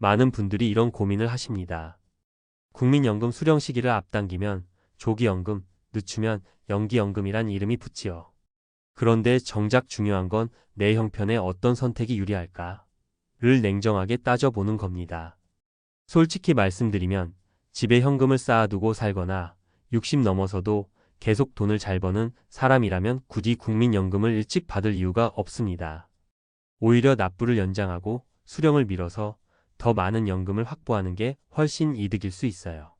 많은 분들이 이런 고민을 하십니다. 국민연금 수령 시기를 앞당기면 조기연금, 늦추면 연기연금이란 이름이 붙지요. 그런데 정작 중요한 건 내 형편에 어떤 선택이 유리할까를 냉정하게 따져보는 겁니다. 솔직히 말씀드리면 집에 현금을 쌓아두고 살거나 60 넘어서도 계속 돈을 잘 버는 사람이라면 굳이 국민연금을 일찍 받을 이유가 없습니다. 오히려 납부를 연장하고 수령을 미뤄서 더 많은 연금을 확보하는 게 훨씬 이득일 수 있어요.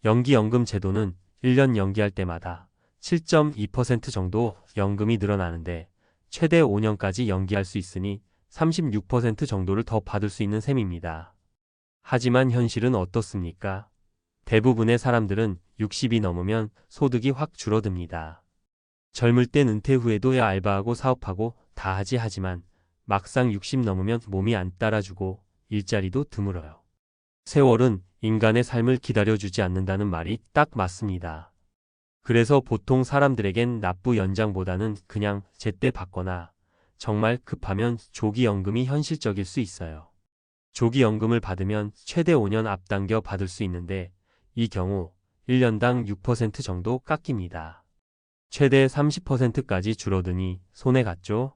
연기연금 제도는 1년 연기할 때마다 7.2% 정도 연금이 늘어나는데 최대 5년까지 연기할 수 있으니 36% 정도를 더 받을 수 있는 셈입니다. 하지만 현실은 어떻습니까? 대부분의 사람들은 60이 넘으면 소득이 확 줄어듭니다. 젊을 땐 은퇴 후에도 알바하고 사업하고 다 하지만 막상 60 넘으면 몸이 안 따라주고 일자리도 드물어요. 세월은 인간의 삶을 기다려주지 않는다는 말이 딱 맞습니다. 그래서 보통 사람들에겐 납부 연장보다는 그냥 제때 받거나 정말 급하면 조기연금이 현실적일 수 있어요. 조기연금을 받으면 최대 5년 앞당겨 받을 수 있는데 이 경우 1년당 6% 정도 깎입니다. 최대 30%까지 줄어드니 손해 같죠?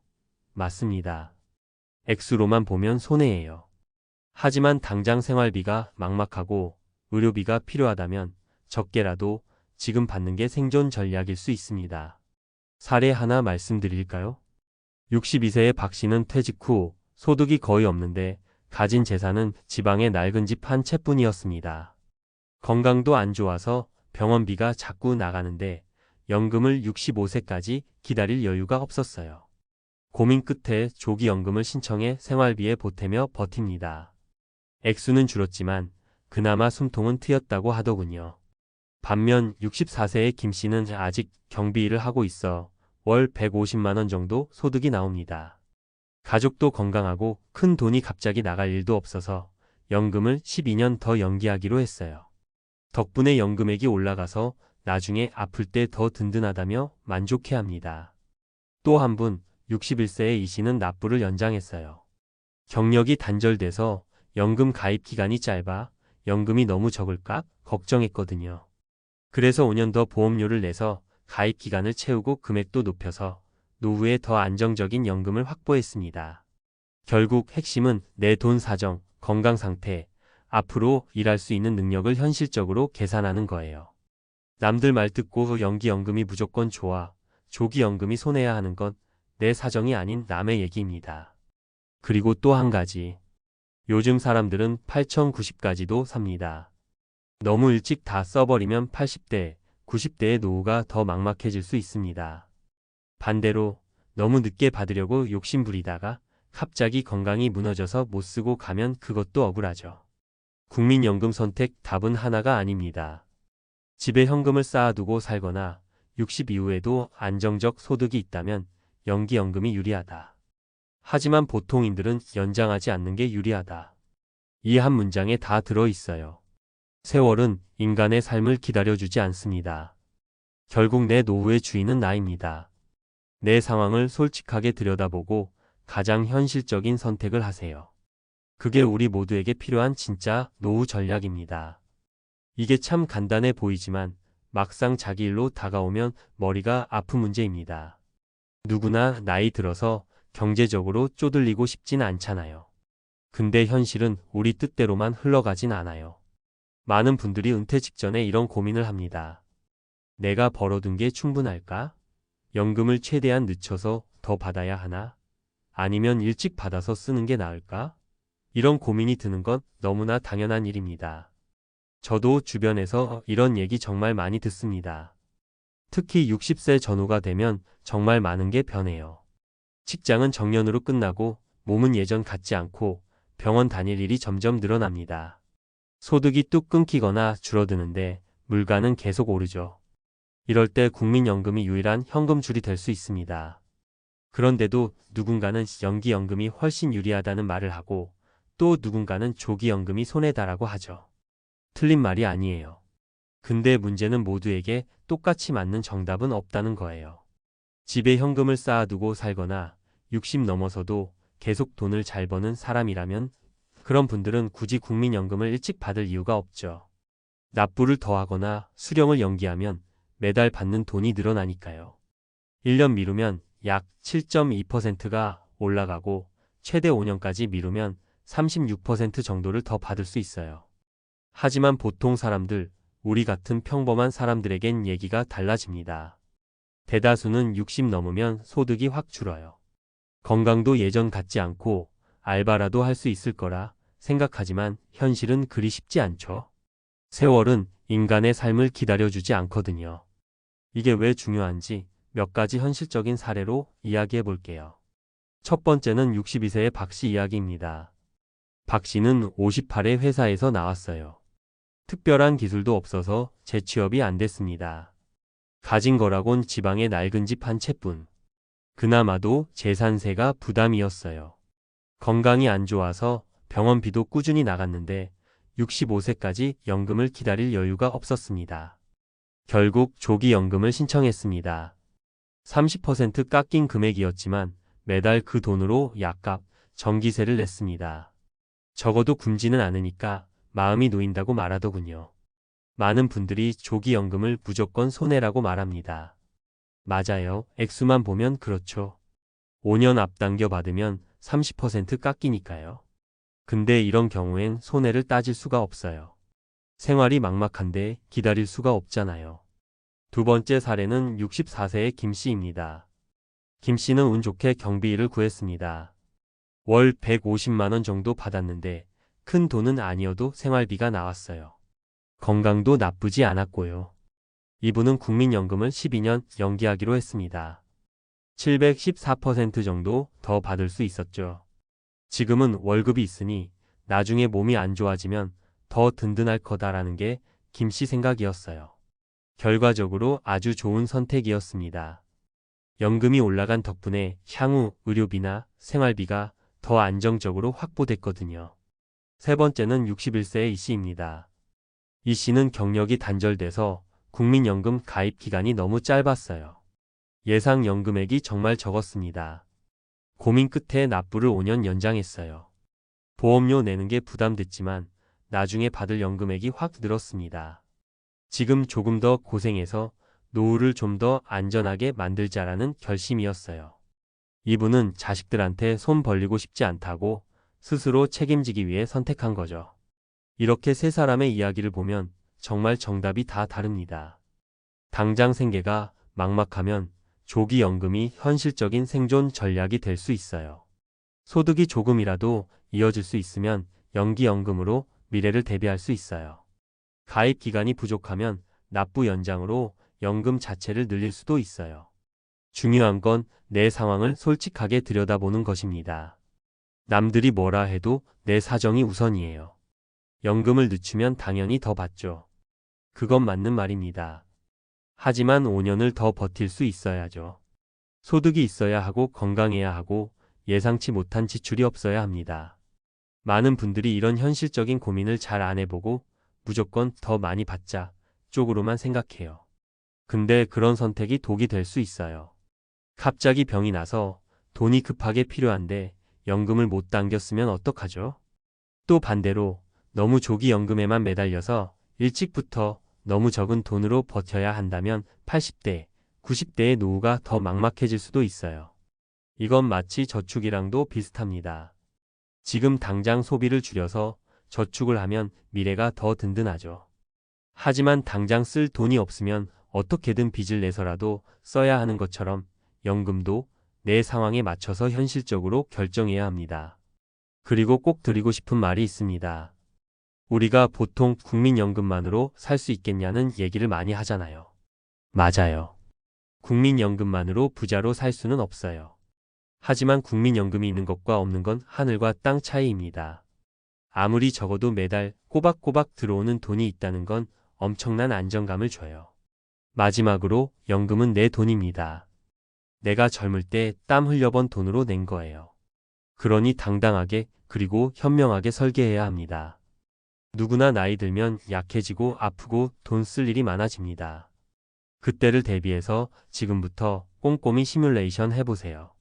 맞습니다. 액수로만 보면 손해예요. 하지만 당장 생활비가 막막하고 의료비가 필요하다면 적게라도 지금 받는 게 생존 전략일 수 있습니다. 사례 하나 말씀드릴까요? 62세의 박 씨는 퇴직 후 소득이 거의 없는데 가진 재산은 지방의 낡은 집 한 채뿐이었습니다. 건강도 안 좋아서 병원비가 자꾸 나가는데 연금을 65세까지 기다릴 여유가 없었어요. 고민 끝에 조기연금을 신청해 생활비에 보태며 버팁니다. 액수는 줄었지만 그나마 숨통은 트였다고 하더군요. 반면 64세의 김 씨는 아직 경비 일을 하고 있어 월 150만 원 정도 소득이 나옵니다. 가족도 건강하고 큰 돈이 갑자기 나갈 일도 없어서 연금을 12년 더 연기하기로 했어요. 덕분에 연금액이 올라가서 나중에 아플 때 더 든든하다며 만족해합니다. 또 한 분, 61세의 이 씨는 납부를 연장했어요. 경력이 단절돼서 연금 가입 기간이 짧아 연금이 너무 적을까 걱정했거든요. 그래서 5년 더 보험료를 내서 가입 기간을 채우고 금액도 높여서 노후에 더 안정적인 연금을 확보했습니다. 결국 핵심은 내 돈 사정, 건강 상태, 앞으로 일할 수 있는 능력을 현실적으로 계산하는 거예요. 남들 말 듣고 연기연금이 무조건 좋아, 조기연금이 손해야 하는 건 내 사정이 아닌 남의 얘기입니다. 그리고 또 한 가지. 요즘 사람들은 8090까지도 삽니다. 너무 일찍 다 써버리면 80대, 90대의 노후가 더 막막해질 수 있습니다. 반대로 너무 늦게 받으려고 욕심부리다가 갑자기 건강이 무너져서 못 쓰고 가면 그것도 억울하죠. 국민연금 선택 답은 하나가 아닙니다. 집에 현금을 쌓아두고 살거나 60 이후에도 안정적 소득이 있다면 연기연금이 유리하다. 하지만 보통인들은 연장하지 않는 게 유리하다. 이 한 문장에 다 들어있어요. 세월은 인간의 삶을 기다려주지 않습니다. 결국 내 노후의 주인은 나입니다. 내 상황을 솔직하게 들여다보고 가장 현실적인 선택을 하세요. 그게 우리 모두에게 필요한 진짜 노후 전략입니다. 이게 참 간단해 보이지만 막상 자기 일로 다가오면 머리가 아픈 문제입니다. 누구나 나이 들어서 경제적으로 쪼들리고 싶진 않잖아요. 근데 현실은 우리 뜻대로만 흘러가진 않아요. 많은 분들이 은퇴 직전에 이런 고민을 합니다. 내가 벌어둔 게 충분할까? 연금을 최대한 늦춰서 더 받아야 하나? 아니면 일찍 받아서 쓰는 게 나을까? 이런 고민이 드는 건 너무나 당연한 일입니다. 저도 주변에서 이런 얘기 정말 많이 듣습니다. 특히 60세 전후가 되면 정말 많은 게 변해요. 직장은 정년으로 끝나고 몸은 예전 같지 않고 병원 다닐 일이 점점 늘어납니다. 소득이 뚝 끊기거나 줄어드는데 물가는 계속 오르죠. 이럴 때 국민연금이 유일한 현금줄이 될 수 있습니다. 그런데도 누군가는 연기연금이 훨씬 유리하다는 말을 하고 또 누군가는 조기연금이 손해다라고 하죠. 틀린 말이 아니에요. 근데 문제는 모두에게 똑같이 맞는 정답은 없다는 거예요. 집에 현금을 쌓아두고 살거나 60 넘어서도 계속 돈을 잘 버는 사람이라면 그런 분들은 굳이 국민연금을 일찍 받을 이유가 없죠. 납부를 더하거나 수령을 연기하면 매달 받는 돈이 늘어나니까요. 1년 미루면 약 7.2%가 올라가고 최대 5년까지 미루면 36% 정도를 더 받을 수 있어요. 하지만 보통 사람들, 우리 같은 평범한 사람들에겐 얘기가 달라집니다. 대다수는 60 넘으면 소득이 확 줄어요. 건강도 예전 같지 않고 알바라도 할 수 있을 거라 생각하지만 현실은 그리 쉽지 않죠. 세월은 인간의 삶을 기다려주지 않거든요. 이게 왜 중요한지 몇 가지 현실적인 사례로 이야기해 볼게요. 첫 번째는 62세의 박 씨 이야기입니다. 박 씨는 58에 회사에서 나왔어요. 특별한 기술도 없어서 재취업이 안 됐습니다. 가진 거라곤 지방의 낡은 집 한 채뿐. 그나마도 재산세가 부담이었어요. 건강이 안 좋아서 병원비도 꾸준히 나갔는데 65세까지 연금을 기다릴 여유가 없었습니다. 결국 조기연금을 신청했습니다. 30% 깎인 금액이었지만 매달 그 돈으로 약값, 전기세를 냈습니다. 적어도 굶지는 않으니까 마음이 놓인다고 말하더군요. 많은 분들이 조기연금을 무조건 손해라고 말합니다. 맞아요. 액수만 보면 그렇죠. 5년 앞당겨 받으면 30% 깎이니까요. 근데 이런 경우엔 손해를 따질 수가 없어요. 생활이 막막한데 기다릴 수가 없잖아요. 두 번째 사례는 64세의 김 씨입니다. 김 씨는 운 좋게 경비일을 구했습니다. 월 150만 원 정도 받았는데 큰 돈은 아니어도 생활비가 나왔어요. 건강도 나쁘지 않았고요. 이분은 국민연금을 12년 연기하기로 했습니다. 714% 정도 더 받을 수 있었죠. 지금은 월급이 있으니 나중에 몸이 안 좋아지면 더 든든할 거다라는 게 김 씨 생각이었어요. 결과적으로 아주 좋은 선택이었습니다. 연금이 올라간 덕분에 향후 의료비나 생활비가 더 안정적으로 확보됐거든요. 세 번째는 61세의 이 씨입니다. 이 씨는 경력이 단절돼서 국민연금 가입 기간이 너무 짧았어요. 예상 연금액이 정말 적었습니다. 고민 끝에 납부를 5년 연장했어요. 보험료 내는 게 부담됐지만 나중에 받을 연금액이 확 늘었습니다. 지금 조금 더 고생해서 노후를 좀 더 안전하게 만들자라는 결심이었어요. 이분은 자식들한테 손 벌리고 싶지 않다고 스스로 책임지기 위해 선택한 거죠. 이렇게 세 사람의 이야기를 보면 정말 정답이 다 다릅니다. 당장 생계가 막막하면 조기연금이 현실적인 생존 전략이 될 수 있어요. 소득이 조금이라도 이어질 수 있으면 연기연금으로 미래를 대비할 수 있어요. 가입 기간이 부족하면 납부 연장으로 연금 자체를 늘릴 수도 있어요. 중요한 건 내 상황을 솔직하게 들여다보는 것입니다. 남들이 뭐라 해도 내 사정이 우선이에요. 연금을 늦추면 당연히 더 받죠. 그건 맞는 말입니다. 하지만 5년을 더 버틸 수 있어야죠. 소득이 있어야 하고 건강해야 하고 예상치 못한 지출이 없어야 합니다. 많은 분들이 이런 현실적인 고민을 잘 안 해보고 무조건 더 많이 받자 쪽으로만 생각해요. 근데 그런 선택이 독이 될 수 있어요. 갑자기 병이 나서 돈이 급하게 필요한데 연금을 못 당겼으면 어떡하죠? 또 반대로 너무 조기연금에만 매달려서 일찍부터 너무 적은 돈으로 버텨야 한다면 80대, 90대의 노후가 더 막막해질 수도 있어요. 이건 마치 저축이랑도 비슷합니다. 지금 당장 소비를 줄여서 저축을 하면 미래가 더 든든하죠. 하지만 당장 쓸 돈이 없으면 어떻게든 빚을 내서라도 써야 하는 것처럼 연금도 내 상황에 맞춰서 현실적으로 결정해야 합니다. 그리고 꼭 드리고 싶은 말이 있습니다. 우리가 보통 국민연금만으로 살 수 있겠냐는 얘기를 많이 하잖아요. 맞아요. 국민연금만으로 부자로 살 수는 없어요. 하지만 국민연금이 있는 것과 없는 건 하늘과 땅 차이입니다. 아무리 적어도 매달 꼬박꼬박 들어오는 돈이 있다는 건 엄청난 안정감을 줘요. 마지막으로 연금은 내 돈입니다. 내가 젊을 때 땀 흘려번 돈으로 낸 거예요. 그러니 당당하게 그리고 현명하게 설계해야 합니다. 누구나 나이 들면 약해지고 아프고 돈 쓸 일이 많아집니다. 그때를 대비해서 지금부터 꼼꼼히 시뮬레이션 해보세요.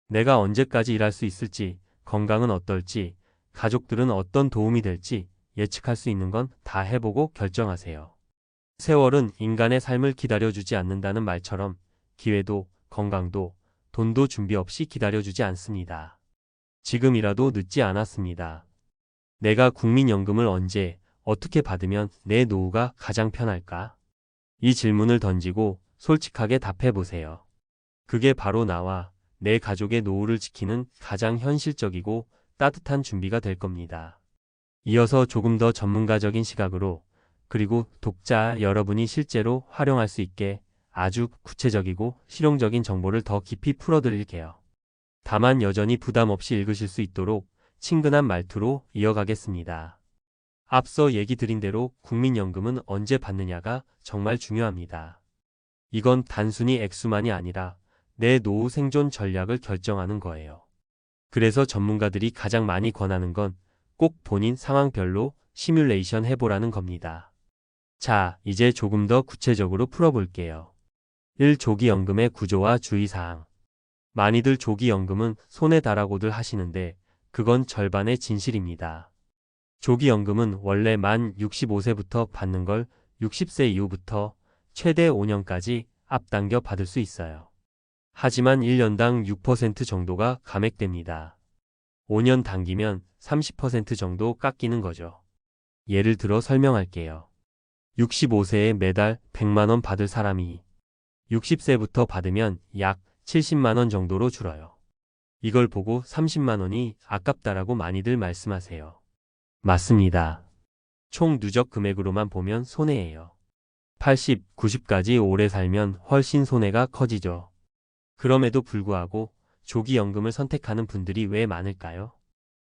내가 언제까지 일할 수 있을지, 건강은 어떨지, 가족들은 어떤 도움이 될지 예측할 수 있는 건 다 해보고 결정하세요. 세월은 인간의 삶을 기다려주지 않는다는 말처럼 기회도 건강도 돈도 준비 없이 기다려주지 않습니다. 지금이라도 늦지 않았습니다. 내가 국민연금을 언제, 어떻게 받으면 내 노후가 가장 편할까? 이 질문을 던지고 솔직하게 답해보세요. 그게 바로 나와 내 가족의 노후를 지키는 가장 현실적이고 따뜻한 준비가 될 겁니다. 이어서 조금 더 전문가적인 시각으로 그리고 독자 여러분이 실제로 활용할 수 있게 아주 구체적이고 실용적인 정보를 더 깊이 풀어드릴게요. 다만 여전히 부담 없이 읽으실 수 있도록 친근한 말투로 이어가겠습니다. 앞서 얘기 드린 대로 국민연금은 언제 받느냐가 정말 중요합니다. 이건 단순히 액수만이 아니라 내 노후 생존 전략을 결정하는 거예요. 그래서 전문가들이 가장 많이 권하는 건 꼭 본인 상황별로 시뮬레이션 해보라는 겁니다. 자, 이제 조금 더 구체적으로 풀어볼게요. 1. 조기연금의 구조와 주의사항. 많이들 조기연금은 손해 다라고들 하시는데 그건 절반의 진실입니다. 조기연금은 원래 만 65세부터 받는 걸 60세 이후부터 최대 5년까지 앞당겨 받을 수 있어요. 하지만 1년당 6% 정도가 감액됩니다. 5년 당기면 30% 정도 깎이는 거죠. 예를 들어 설명할게요. 65세에 매달 100만원 받을 사람이 60세부터 받으면 약 70만원 정도로 줄어요. 이걸 보고 30만원이 아깝다라고 많이들 말씀하세요. 맞습니다. 총 누적 금액으로만 보면 손해예요. 80, 90까지 오래 살면 훨씬 손해가 커지죠. 그럼에도 불구하고 조기연금을 선택하는 분들이 왜 많을까요?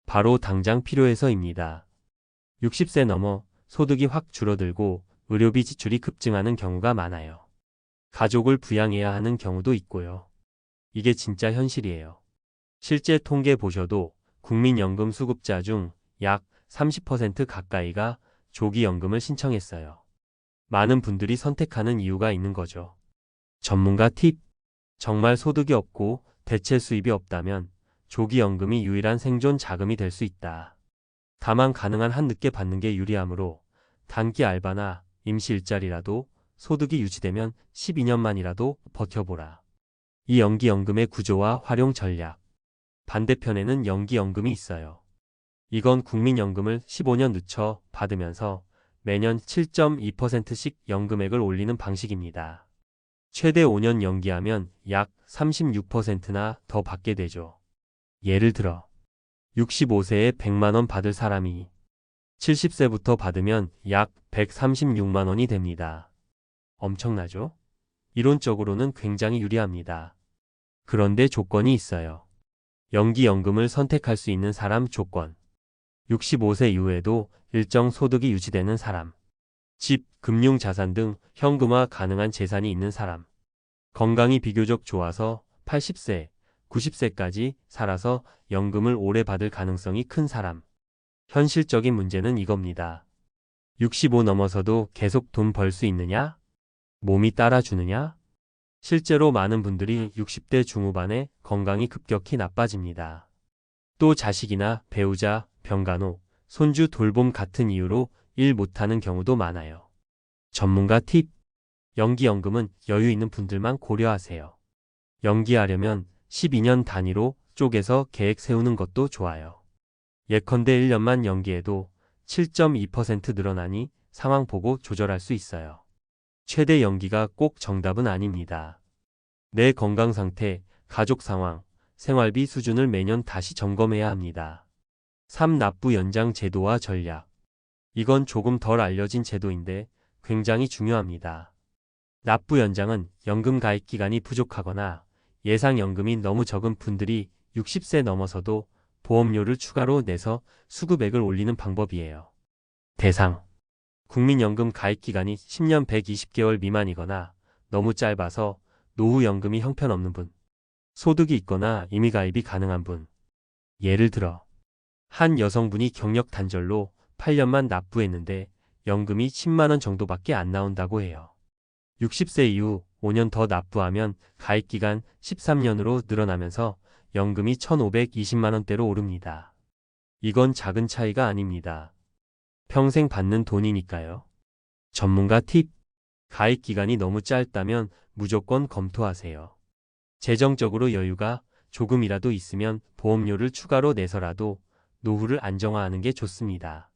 바로 당장 필요해서입니다. 60세 넘어 소득이 확 줄어들고 의료비 지출이 급증하는 경우가 많아요. 가족을 부양해야 하는 경우도 있고요. 이게 진짜 현실이에요. 실제 통계 보셔도 국민연금 수급자 중 약 30% 가까이가 조기연금을 신청했어요. 많은 분들이 선택하는 이유가 있는 거죠. 전문가 팁. 정말 소득이 없고 대체 수입이 없다면 조기연금이 유일한 생존 자금이 될 수 있다. 다만 가능한 한 늦게 받는 게 유리하므로 단기 알바나 임시 일자리라도 소득이 유지되면 12년만이라도 버텨보라. 이 연기연금의 구조와 활용 전략. 반대편에는 연기연금이 있어요. 이건 국민연금을 15년 늦춰 받으면서 매년 7.2%씩 연금액을 올리는 방식입니다. 최대 5년 연기하면 약 36%나 더 받게 되죠. 예를 들어 65세에 100만원 받을 사람이 70세부터 받으면 약 136만원이 됩니다. 엄청나죠? 이론적으로는 굉장히 유리합니다. 그런데 조건이 있어요. 연기연금을 선택할 수 있는 사람 조건. 65세 이후에도 일정 소득이 유지되는 사람. 집, 금융자산 등 현금화 가능한 재산이 있는 사람. 건강이 비교적 좋아서 80세, 90세까지 살아서 연금을 오래 받을 가능성이 큰 사람. 현실적인 문제는 이겁니다. 65 넘어서도 계속 돈 벌 수 있느냐? 몸이 따라주느냐? 실제로 많은 분들이 60대 중후반에 건강이 급격히 나빠집니다. 또 자식이나 배우자, 병간호, 손주 돌봄 같은 이유로 일 못하는 경우도 많아요. 전문가 팁. 연기연금은 여유 있는 분들만 고려하세요. 연기하려면 12년 단위로 쪼개서 계획 세우는 것도 좋아요. 예컨대 1년만 연기해도 7.2% 늘어나니 상황 보고 조절할 수 있어요. 최대 연기가 꼭 정답은 아닙니다. 내 건강 상태, 가족 상황, 생활비 수준을 매년 다시 점검해야 합니다. 3. 납부 연장 제도와 전략. 이건 조금 덜 알려진 제도인데 굉장히 중요합니다. 납부 연장은 연금 가입 기간이 부족하거나 예상연금이 너무 적은 분들이 60세 넘어서도 보험료를 추가로 내서 수급액을 올리는 방법이에요. 대상. 국민연금 가입 기간이 10년 120개월 미만이거나 너무 짧아서 노후연금이 형편없는 분. 소득이 있거나 이미 가입이 가능한 분. 예를 들어 한 여성분이 경력 단절로 8년만 납부했는데 연금이 10만원 정도밖에 안 나온다고 해요. 60세 이후 5년 더 납부하면 가입기간 13년으로 늘어나면서 연금이 1,520만원대로 오릅니다. 이건 작은 차이가 아닙니다. 평생 받는 돈이니까요. 전문가 팁. 가입 기간이 너무 짧다면 무조건 검토하세요. 재정적으로 여유가 조금이라도 있으면 보험료를 추가로 내서라도 노후를 안정화하는 게 좋습니다.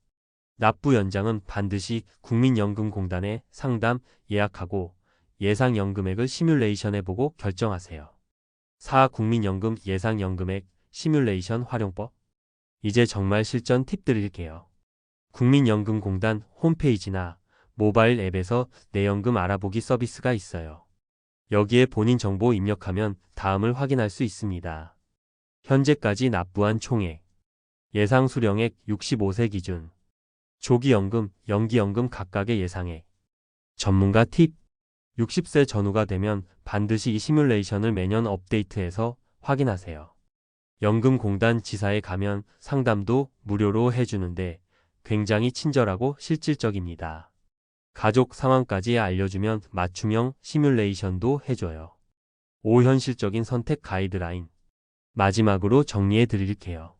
납부 연장은 반드시 국민연금공단에 상담 예약하고 예상연금액을 시뮬레이션해보고 결정하세요. 4. 국민연금 예상연금액 시뮬레이션 활용법. 이제 정말 실전 팁 드릴게요. 국민연금공단 홈페이지나 모바일 앱에서 내연금 알아보기 서비스가 있어요. 여기에 본인 정보 입력하면 다음을 확인할 수 있습니다. 현재까지 납부한 총액, 예상 수령액 65세 기준, 조기연금, 연기연금 각각의 예상액. 전문가 팁. 60세 전후가 되면 반드시 이 시뮬레이션을 매년 업데이트해서 확인하세요. 연금공단 지사에 가면 상담도 무료로 해주는데 굉장히 친절하고 실질적입니다. 가족 상황까지 알려주면 맞춤형 시뮬레이션도 해줘요. 5. 현실적인 선택 가이드라인. 마지막으로 정리해 드릴게요.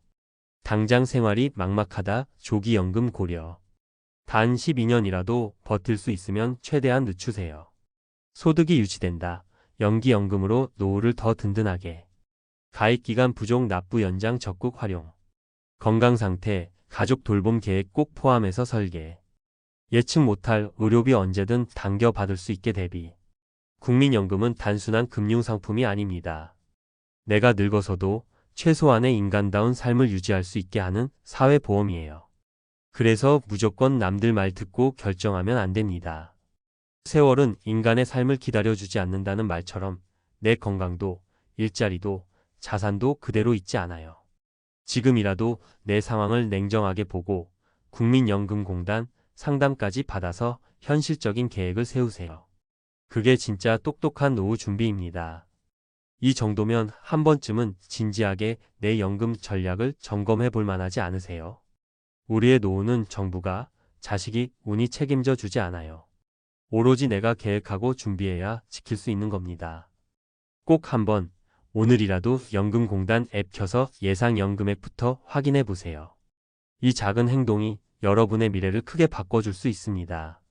당장 생활이 막막하다 조기연금 고려. 단 12년이라도 버틸 수 있으면 최대한 늦추세요. 소득이 유지된다. 연기연금으로 노후를 더 든든하게. 가입기간 부족 납부 연장 적극 활용. 건강상태, 가족 돌봄 계획 꼭 포함해서 설계. 예측 못할 의료비 언제든 당겨받을 수 있게 대비. 국민연금은 단순한 금융상품이 아닙니다. 내가 늙어서도 최소한의 인간다운 삶을 유지할 수 있게 하는 사회보험이에요. 그래서 무조건 남들 말 듣고 결정하면 안 됩니다. 세월은 인간의 삶을 기다려주지 않는다는 말처럼 내 건강도, 일자리도, 자산도 그대로 있지 않아요. 지금이라도 내 상황을 냉정하게 보고 국민연금공단 상담까지 받아서 현실적인 계획을 세우세요. 그게 진짜 똑똑한 노후 준비입니다. 이 정도면 한 번쯤은 진지하게 내 연금 전략을 점검해 볼 만하지 않으세요? 우리의 노후는 정부가, 자식이, 운이 책임져 주지 않아요. 오로지 내가 계획하고 준비해야 지킬 수 있는 겁니다. 꼭 한번 오늘이라도 연금공단 앱 켜서 예상 연금액부터 확인해 보세요. 이 작은 행동이 여러분의 미래를 크게 바꿔줄 수 있습니다.